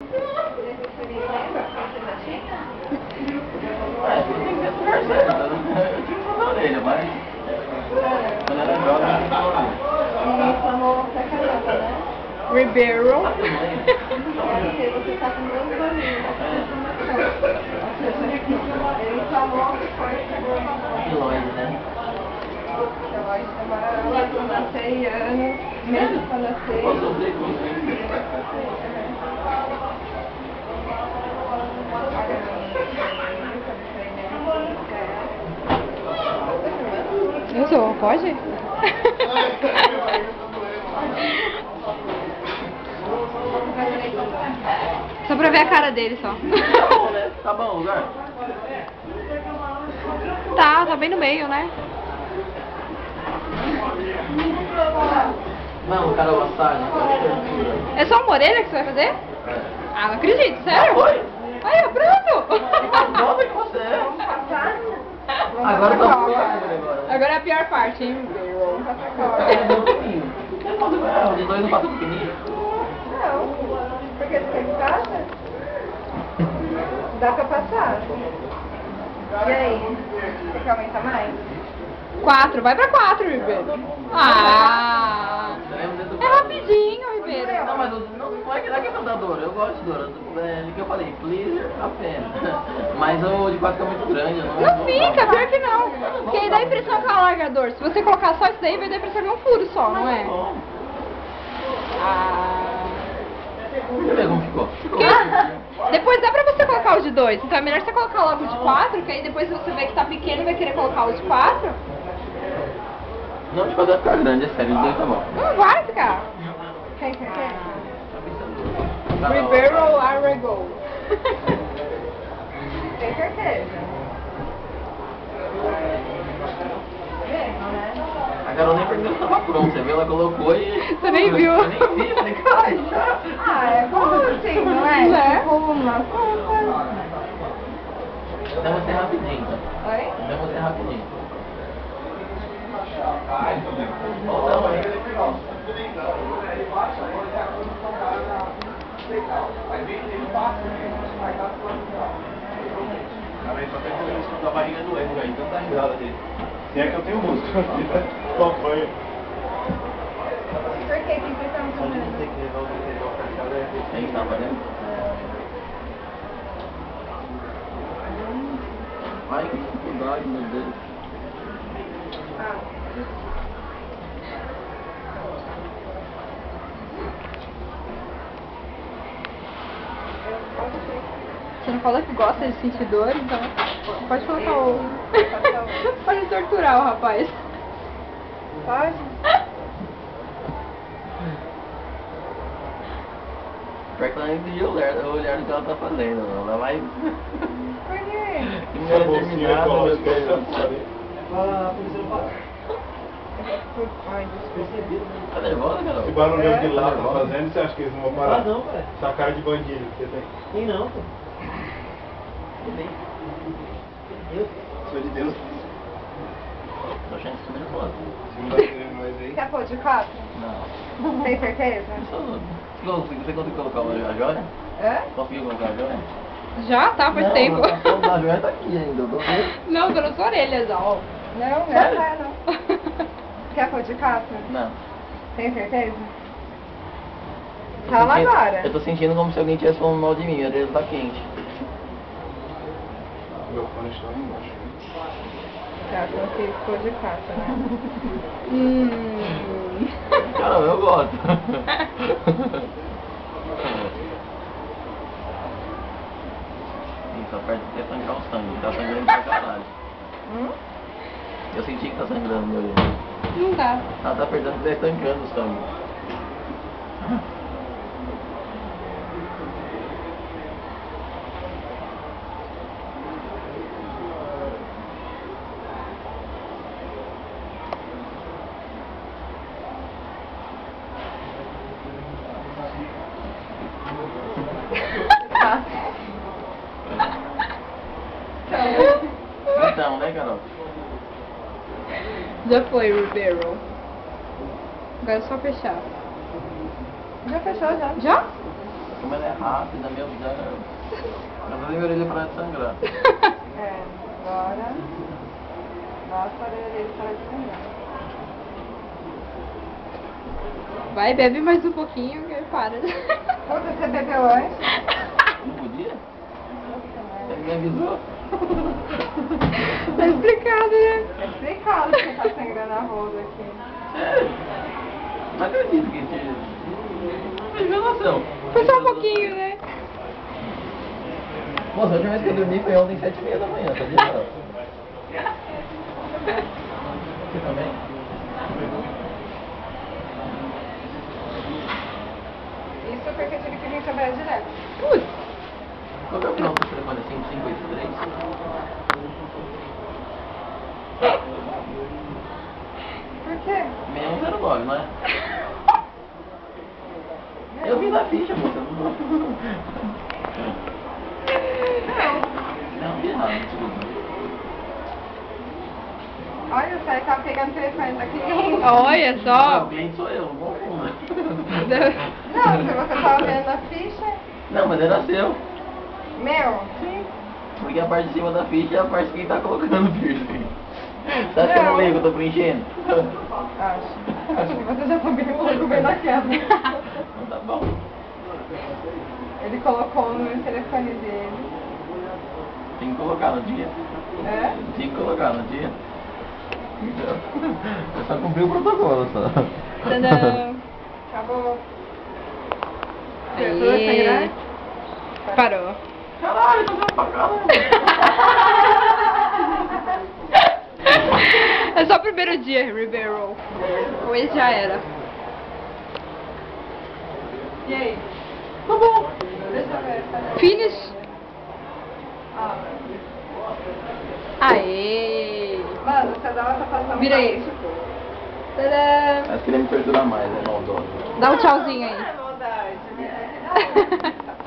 Eu tinha que na orelha, mas... Quando era jovem, E chamou pra caramba, né? Ribeiro. Porque você tá com 2 aninhos. Ele chamou que foi Quilômetros, né? ela com 6 anos, meses pra nascer. Posso sofrer com isso? Eu sou, pode? Só pra ver a cara dele só. Tá bom, né? Tá bom o lugar? Tá bem no meio, né? Não, cara, massagem. É só uma orelha que você vai fazer? Ah, não acredito, sério? Foi? Aí, ó, pronto! Nova que você é. Agora Agora tá agora. Agora é a pior parte, hein? Os dois não passam pequenininho? Não, porque você tem casa? Dá pra passar. E aí? Você quer aumentar mais? 4, vai pra 4, Ribeiro. Ah! É rapidinho, Ribeiro. Não, mas não é que não dá dor, eu gosto de dor. É que eu falei, please, a pena. Mas o de 4 é muito grande. Não fica, pior que não. Porque aí dá a impressão que é um alargador. Se você colocar só isso daí, vai dar a impressão que é um furo só, não é? Ah. Deixa eu ver como ficou. Porque depois dá pra você colocar o de 2. Então é melhor você colocar logo o de 4, que aí depois você vê que tá pequeno e vai querer colocar o de 4. Não, de 4 vai ficar grande, é sério, de 2 tá bom. Não vai ficar. Quem quer? Ribeiro Arrego. Tem certeza? Mesmo, né? A Carol nem perguntou se tava pronto, você viu? Ela colocou e... Você nem viu. Eu nem vi, falei, cara, já... Ah, é como assim, não é? É. Tipo uma conta. Então você rapidinho, tá? Oi? Então você rapidinho. Voltamos aí. Só tem que isso da barriga doendo, aí, tanta risada dele. Se é que eu tenho músculo aqui, né? Acompanho. Por que que vocês estão fazendo? Tem que levar o material pra cá, né? Aí tá, valeu? Ai, que dificuldade, meu Deus. Você não falou que gosta de sentir dor, então pode colocar o... Pode torturar o rapaz. Pode? Pior que ela nem pediu o olhar do que ela tá fazendo, não. Ela vai... Por quê? Que mulher determinada, meu Deus. Ah, por isso eu falo. Ai, desculpa. Tá nervosa, Carol? Esse barulhão de lá tá fazendo, você acha que eles não vão parar? Ah, não, pai. Essa cara de bandido que você tem. Tem não, pô. Tudo bem. Eu? Sou de Deus. Tô achando isso nervoso. Se não dá querendo nós aí. Quer pôr de 4? Não. Tem certeza? Você conseguiu colocar a joia? Hã? Conseguiu colocar a joia? Já tá, faz tempo. A joia tá aqui ainda, eu tô vendo. Não, tô nas suas orelhas, ó. Não, não Sério? é não. Quer pôr de 4? Não. Tem certeza? Tô Fala sentindo- agora. Eu tô sentindo como se alguém tivesse falando mal de mim, a orelha tá quente. Meu fone está lá embaixo. Tá, então que pôr de 4, né? Caramba, eu gosto. Ih, tá perto de tancar o sangue, tá sangrando pra caralho. Eu senti que tá sangrando meu olho. Não tá. Ela tá perdendo, tá estancando o sangue. Então, né, Carol? Já foi, Ribeiro. Agora é só fechar. Já fechou, já. Já? Como ela é rápida, meu Deus. Eu vou minha orelha parar de sangrar. É, agora. Nossa, a orelha dele para de sangrar. Vai, bebe mais um pouquinho que para. Puta, você bebeu antes? Não podia? Ele me avisou. Tá explicado, né? É explicado que tá sangrando a rosa aqui. Sério? Não acredito que tinha. Não tive noção. Foi só um pouquinho, né? Moça, a última vez que eu dormi foi ontem 7h30 da manhã, sabia? Você também? Isso porque eu tive que vir trabalhar direto. Putz. Qual que é o final do telefone? 5583? Por quê? 6109, não é? Eu vi na ficha, moça. Não, vi errado, desculpa. Olha só, ele tava pegando o telefone da cliente. Olha O só. cliente sou eu, não confunda. Não, se você tava vendo a ficha. Não, mas era seu. Meu. Sim. Porque a parte de cima da ficha é a parte que ele tá colocando o piercing. Você acha que eu não leio que eu tô preenchendo? Acho que você já tá bem louco bem da queda. Então tá bom. Ele colocou no telefone dele. Tem que colocar no dia. É? Tem que colocar no dia. Eu só cumpri o protocolo só. Tadã. Acabou. Aê. Parou. Caralho, tá sendo pra caramba. É só o primeiro dia, Ribeiro. Hoje já era. E aí? Tá bom. Deixa eu ver. Peraí. Finish. Ah. Aê. Mano, você dá uma passando. Vira aí. Tadã. Acho que ele me perdoa mais, é maldoso. Dá um tchauzinho aí. É maldade.